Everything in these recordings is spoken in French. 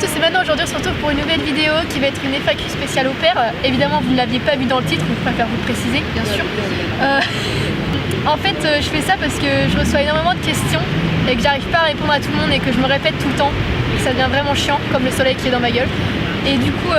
tous, c'est maintenant. Aujourd'hui on se retrouve pour une nouvelle vidéo qui va être une FAQ spéciale au pair. Évidemment vous ne l'aviez pas vu dans le titre, donc je préfère vous le préciser bien sûr. En fait je fais ça parce que je reçois énormément de questions et que j'arrive pas à répondre à tout le monde et que je me répète tout le temps et que ça devient vraiment chiant comme le soleil qui est dans ma gueule. Et du coup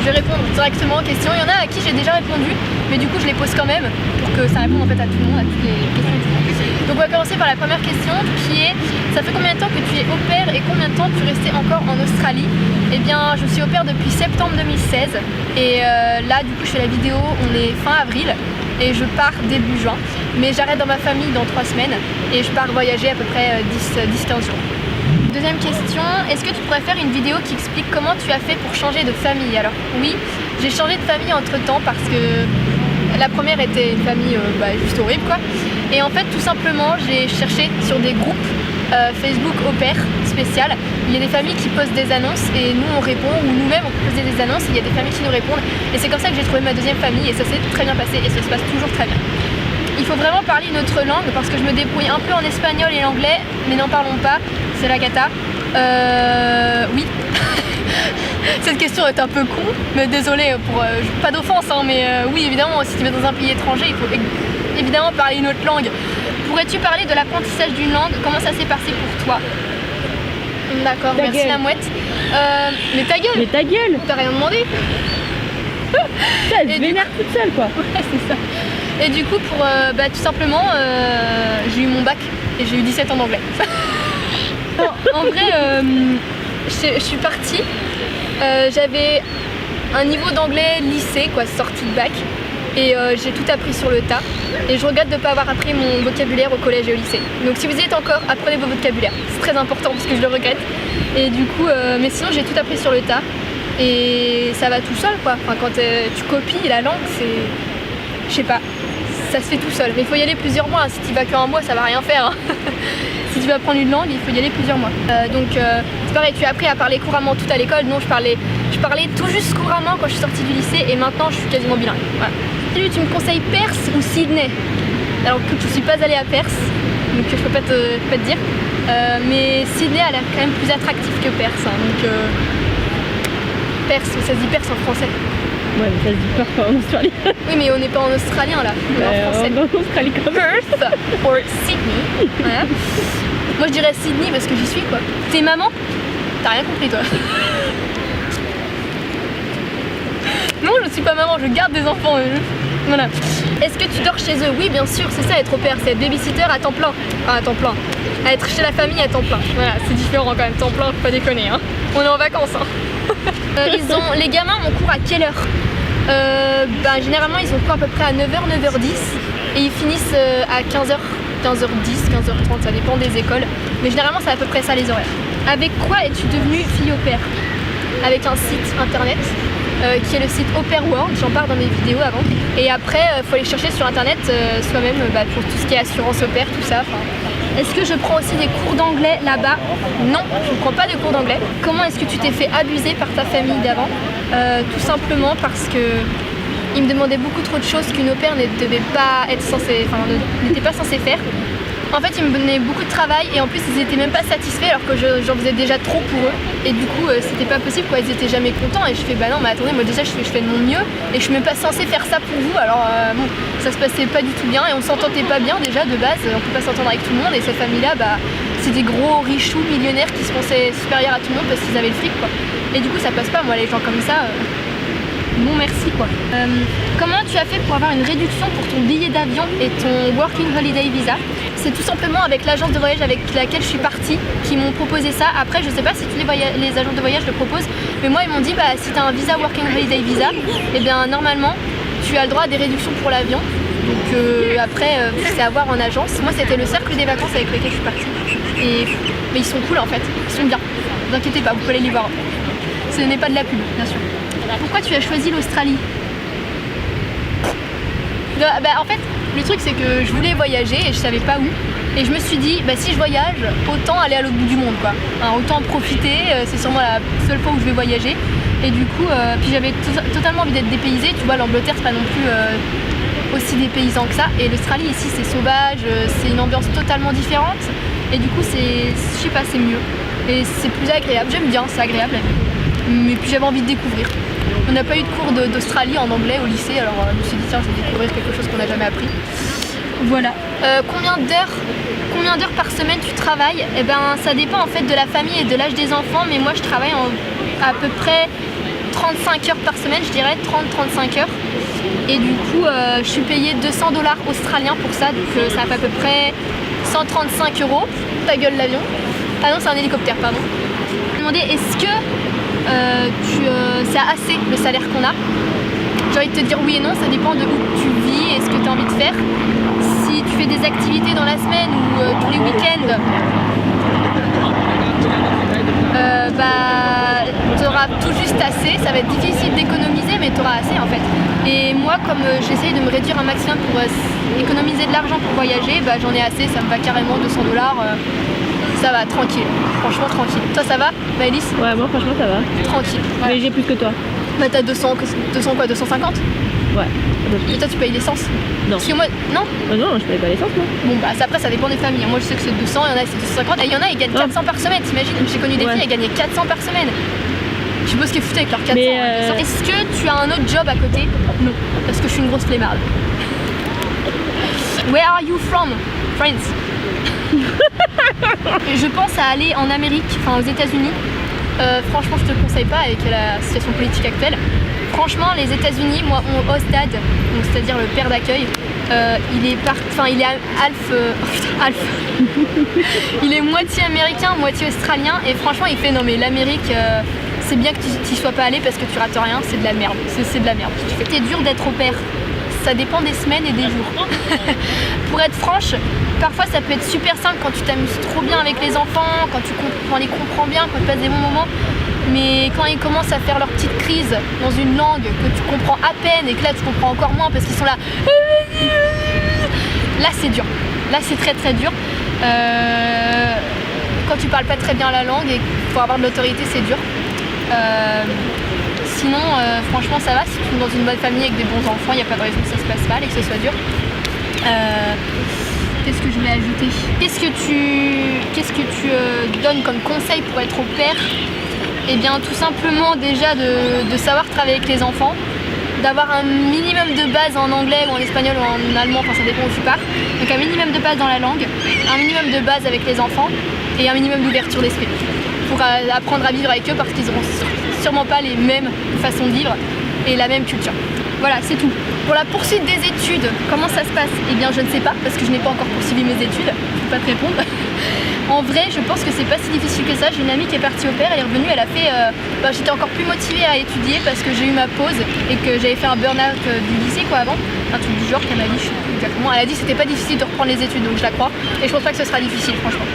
je vais répondre directement aux questions. Il y en a à qui j'ai déjà répondu, mais du coup je les pose quand même pour que ça réponde en fait à tout le monde, à toutes les questions du monde. Donc on va commencer par la première question qui est: ça fait combien de temps que tu es au pair et combien de temps tu restais encore en Australie? Eh bien je suis au pair depuis septembre 2016 et là du coup je fais la vidéo, on est fin avril et je pars début juin, mais j'arrête dans ma famille dans 3 semaines et je pars voyager à peu près 10-15 jours. Deuxième question, est-ce que tu pourrais faire une vidéo qui explique comment tu as fait pour changer de famille? Alors oui, j'ai changé de famille entre temps parce que la première était une famille juste horrible quoi. Et en fait tout simplement j'ai cherché sur des groupes Facebook au pair spécial. Il y a des familles qui postent des annonces et nous on répond, ou nous-mêmes on peut poser des annonces et il y a des familles qui nous répondent. Et c'est comme ça que j'ai trouvé ma deuxième famille et ça s'est très bien passé et ça se passe toujours très bien. Il faut vraiment parler une autre langue parce que je me débrouille un peu en espagnol et l'anglais, mais n'en parlons pas, c'est la cata. Oui. Cette question est un peu con, mais désolé pour... pas d'offense, hein, mais oui évidemment, si tu vas dans un pays étranger, il faut évidemment parler une autre langue. Pourrais-tu parler de l'apprentissage d'une langue? Comment ça s'est passé pour toi? D'accord, merci gueule. La mouette. Mais ta gueule! Mais ta gueule! T'as rien demandé? Ça, elle se vénère toute seule quoi. Ouais, c'est ça. Et du coup, pour tout simplement, j'ai eu mon bac et j'ai eu 17 ans d'anglais. En vrai, je suis partie, j'avais un niveau d'anglais lycée, quoi, sortie de bac, et j'ai tout appris sur le tas. Et je regrette de ne pas avoir appris mon vocabulaire au collège et au lycée. Donc si vous y êtes encore, apprenez vos vocabulaires, c'est très important parce que je le regrette. Et du coup, mais sinon j'ai tout appris sur le tas. Et ça va tout seul quoi, enfin, quand tu copies la langue, c'est... je sais pas, ça se fait tout seul. Mais il faut y aller plusieurs mois, si tu vas qu'un mois ça va rien faire hein. Si tu veux apprendre une langue, il faut y aller plusieurs mois. C'est pareil, tu as appris à parler couramment tout à l'école. Non, je parlais tout juste couramment quand je suis sortie du lycée et maintenant je suis quasiment bilingue. Voilà. Salut, tu me conseilles Perth ou Sydney? Alors que je suis pas allée à Perth, donc je peux pas te dire. Mais Sydney a l'air quand même plus attractif que Perth, hein, donc Perth, ça se dit Perth en français. Ouais, mais ça se dit pas en Australie. Oui, mais on n'est pas en australien là, on est en français. On est en Australie comme Perth or Sydney. Voilà. Moi je dirais Sydney parce que j'y suis quoi. T'es maman? T'as rien compris toi. Non, je suis pas maman, je garde des enfants. Voilà. Est-ce que tu dors chez eux? Oui, bien sûr, c'est ça être au pair, c'est être babysitter à temps plein. Enfin, à temps plein. À être chez la famille à temps plein. Voilà, c'est différent quand même, temps plein, faut pas déconner. Hein. On est en vacances. Hein. Les gamins ont cours à quelle heure? Généralement ils ont cours à peu près à 9h, 9h10 et ils finissent à 15h, 15h10, 15h30, ça dépend des écoles. Mais généralement c'est à peu près ça les horaires. Avec quoi es-tu devenue fille au pair? Avec un site internet qui est le site Au Pair World, j'en parle dans mes vidéos avant. Et après il faut aller chercher sur internet soi-même pour tout ce qui est assurance au pair, tout ça. Est-ce que je prends aussi des cours d'anglais là-bas? Non, je ne prends pas de cours d'anglais. Comment est-ce que tu t'es fait abuser par ta famille d'avant? Tout simplement parce que ils me demandaient beaucoup trop de choses qu'une au pair n'était pas censée faire. En fait, ils me donnaient beaucoup de travail et en plus ils étaient même pas satisfaits alors que j'en faisais déjà trop pour eux. Et du coup, c'était pas possible quoi, ils étaient jamais contents et je fais bah non mais attendez, moi déjà je fais de mon mieux et je suis même pas censée faire ça pour vous. Alors bon, ça se passait pas du tout bien et on s'entendait pas bien déjà de base, on peut pas s'entendre avec tout le monde et cette famille-là, c'est des gros richoux millionnaires qui se pensaient supérieurs à tout le monde parce qu'ils avaient le fric quoi. Et du coup ça passe pas, moi les gens comme ça, bon merci quoi. Comment tu as fait pour avoir une réduction pour ton billet d'avion et ton Working Holiday Visa? C'est tout simplement avec l'agence de voyage avec laquelle je suis partie qui m'ont proposé ça. Après je sais pas si tous les agences de voyage le proposent, mais moi ils m'ont dit si tu as un visa Working Holiday Visa, et bien normalement tu as le droit à des réductions pour l'avion. Donc après c'est à voir en agence. Moi c'était le cercle des vacances avec lequel je suis partie. Mais ils sont cool en fait, ils sont bien. Ne vous inquiétez pas, vous pouvez aller les voir. Ce n'est pas de la pub, bien sûr. Pourquoi tu as choisi l'Australie? En fait, le truc c'est que je voulais voyager et je savais pas où. Et je me suis dit, si je voyage, autant aller à l'autre bout du monde quoi. Hein, autant en profiter, c'est sûrement la seule fois où je vais voyager. Et du coup, puis j'avais totalement envie d'être dépaysée. Tu vois, l'Angleterre c'est pas non plus aussi des paysans que ça. Et l'Australie ici c'est sauvage, c'est une ambiance totalement différente. Et du coup je sais pas, c'est mieux. Et c'est plus agréable, j'aime bien, c'est agréable. Mais puis j'avais envie de découvrir. On n'a pas eu de cours d'Australie en anglais au lycée, alors je me suis dit tiens je vais découvrir quelque chose qu'on n'a jamais appris. Voilà. Combien d'heures par semaine tu travailles? Eh ben ça dépend en fait de la famille et de l'âge des enfants, mais moi je travaille à peu près 35 heures par semaine, je dirais 30-35 heures. Et du coup je suis payée $200 australiens pour ça, donc ça fait à peu près 135 €. Ta gueule l'avion. Ah non c'est un hélicoptère, pardon. Je me demandais est-ce que c'est assez le salaire qu'on a? J'ai envie de te dire oui et non, ça dépend de où tu vis et ce que tu as envie de faire. Si tu fais des activités dans la semaine ou tous les week-ends, tu auras tout juste assez. Ça va être difficile d'économiser, mais tu auras assez en fait. Et moi, comme j'essaye de me réduire un maximum pour économiser de l'argent pour voyager, j'en ai assez, ça me va carrément $200. Ça va, tranquille, franchement tranquille. Toi ça va, Maëlys? Ouais, moi franchement ça va. Tranquille. Ouais. Mais j'ai plus que toi. Bah t'as 200 quoi, 250? Ouais. Et toi tu payes l'essence? Non. Parce que moi, non? Non, je paye pas l'essence moi. Bon après ça dépend des familles. Moi je sais que c'est 200, il y en a c'est 250. Et il y en a ils gagnent 400 par semaine, t'imagines? J'ai connu des filles, elles gagnaient 400 par semaine. Je sais pas ce qu'ils foutaient avec leurs 400. Mais est-ce que tu as un autre job à côté? Non, parce que je suis une grosse flemmarde. Where are you from? France. Je pense à aller en Amérique, enfin aux États-Unis. Franchement, je te le conseille pas avec la situation politique actuelle. Franchement, les États-Unis, moi, mon host-dad, c'est-à-dire le père d'accueil, il est il est moitié américain, moitié australien, et franchement, il fait non mais l'Amérique, c'est bien que tu y sois pas allé parce que tu rates rien, c'est de la merde, c'est de la merde. C'est dur d'être au pair. Ça dépend des semaines et des jours. Pour être franche, parfois ça peut être super simple quand tu t'amuses trop bien avec les enfants, quand on les comprend bien, quand tu passes des bons moments. Mais quand ils commencent à faire leur petite crise dans une langue que tu comprends à peine et que là tu comprends encore moins parce qu'ils sont là. Là c'est dur. Là c'est très très dur. Quand tu parles pas très bien la langue et qu'il faut avoir de l'autorité, c'est dur. Sinon, franchement, ça va. Si tu es dans une bonne famille avec des bons enfants, il n'y a pas de raison que ça se passe mal et que ce soit dur. Qu'est-ce que je vais ajouter? Qu'est-ce que tu donnes comme conseil pour être au pair? Eh bien, tout simplement déjà de savoir travailler avec les enfants, d'avoir un minimum de base en anglais ou en espagnol ou en allemand, enfin ça dépend où tu pars. Donc un minimum de base dans la langue, un minimum de base avec les enfants et un minimum d'ouverture d'esprit pour apprendre à vivre avec eux parce qu'ils n'auront sûrement pas les mêmes façons de vivre et la même culture. Voilà, c'est tout. Pour la poursuite des études, comment ça se passe? Eh bien, je ne sais pas parce que je n'ai pas encore poursuivi mes études. Je ne peux pas te répondre. En vrai, je pense que c'est pas si difficile que ça. J'ai une amie qui est partie au pair, elle est revenue, elle a fait... j'étais encore plus motivée à étudier parce que j'ai eu ma pause et que j'avais fait un burn-out du lycée avant. Un truc du genre qu'elle m'a dit, je sais plus exactement. Elle a dit que c'était pas difficile de reprendre les études, donc je la crois. Et je pense pas que ce sera difficile, franchement.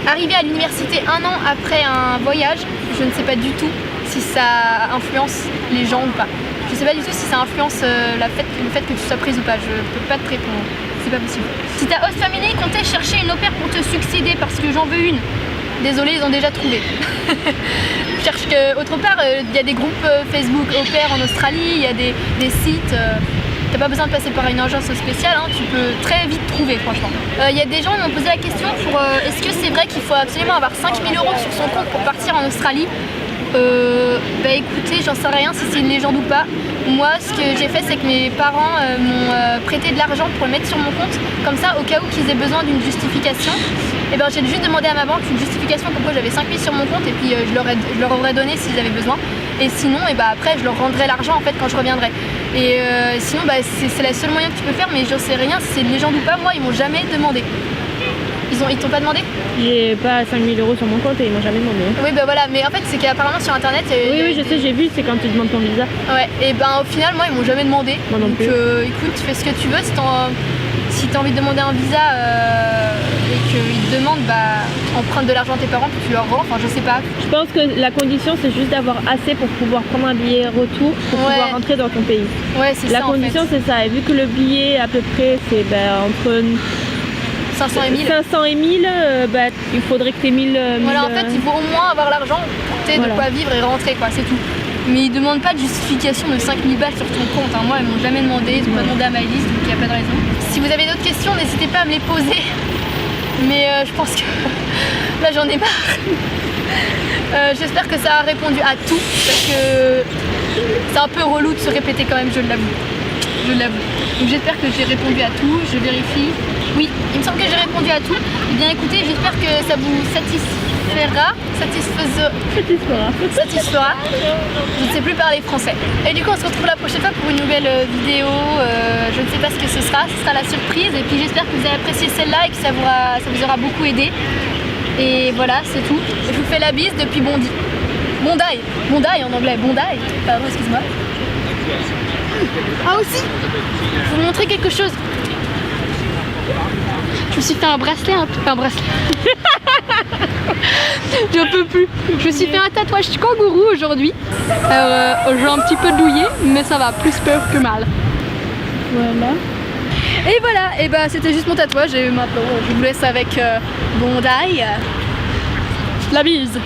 Arriver à l'université 1 an après un voyage, je ne sais pas du tout si ça influence les gens ou pas. Je sais pas du tout si ça influence le fait que tu sois prise ou pas. Je peux pas te répondre. C'est pas possible. Si ta host family comptait chercher une au pair pour te succéder parce que j'en veux une, désolé, ils ont déjà trouvé. Je cherche que autre part, il y a des groupes Facebook au pair en Australie, il y a des sites. T'as pas besoin de passer par une agence spéciale, hein, tu peux très vite trouver franchement. Il y a des gens qui m'ont posé la question pour est-ce que c'est vrai qu'il faut absolument avoir 5 000 € sur son compte pour partir en Australie? Écoutez, j'en sais rien si c'est une légende ou pas. Moi, ce que j'ai fait, c'est que mes parents m'ont prêté de l'argent pour le mettre sur mon compte. Comme ça, au cas où qu'ils aient besoin d'une justification, j'ai juste demandé à ma banque une justification pourquoi j'avais 5 000 sur mon compte et puis je leur aurais donné s'ils avaient besoin. Et sinon, après, je leur rendrai l'argent en fait quand je reviendrai. Et sinon, c'est le seul moyen que tu peux faire, mais j'en sais rien si c'est une légende ou pas. Moi, ils m'ont jamais demandé. Ils t'ont pas demandé? J'ai pas 5 000 € sur mon compte et ils m'ont jamais demandé. Oui, voilà, mais en fait, c'est qu'apparemment sur internet. Oui, je sais, j'ai vu, c'est quand tu demandes ton visa. Ouais, et au final, moi, ils m'ont jamais demandé. Moi non plus. Donc, écoute, tu fais ce que tu veux. Si t'as envie de demander un visa et qu'ils te demandent, emprunte de l'argent à tes parents puis tu leur rends. Enfin, je sais pas. Je pense que la condition, c'est juste d'avoir assez pour pouvoir prendre un billet retour pour pouvoir rentrer dans ton pays. Ouais, c'est ça. La condition, c'est ça. Et vu que le billet, à peu près, c'est entre 500 et 1000. 500 et 1000, il faudrait que tu aies 1000. Voilà, en fait, il faut au moins avoir l'argent pour de quoi vivre et rentrer, quoi, c'est tout. mais ils demandent pas de justification de 5000 balles sur ton compte. Hein. Moi, ils m'ont jamais demandé, ils n'ont pas demandé à ma liste, donc il n'y a pas de raison. Si vous avez d'autres questions, n'hésitez pas à me les poser. Mais je pense que là j'en ai marre. J'espère que ça a répondu à tout, parce que c'est un peu relou de se répéter quand même, je l'avoue. Donc j'espère que j'ai répondu à tout, je vérifie. Oui, il me semble que j'ai répondu à tout. Eh bien écoutez, j'espère que ça vous satisfera. Je ne sais plus parler français. Et du coup on se retrouve la prochaine fois pour une nouvelle vidéo. Je ne sais pas ce que ce sera la surprise. Et puis j'espère que vous avez apprécié celle-là et que ça vous aura beaucoup aidé. Et voilà, c'est tout. Je vous fais la bise depuis Bondi. Bondi en anglais, Bondi. Pardon, excuse-moi. Ah aussi, je vais vous montrer quelque chose. Je me suis fait un bracelet, un bracelet. J'en peux plus. Je me suis fait un tatouage kangourou aujourd'hui. J'ai un petit peu douillé, mais ça va, plus peur que mal. Voilà. Et voilà, et bah c'était juste mon tatouage et maintenant je vous laisse avec Bondi. La bise.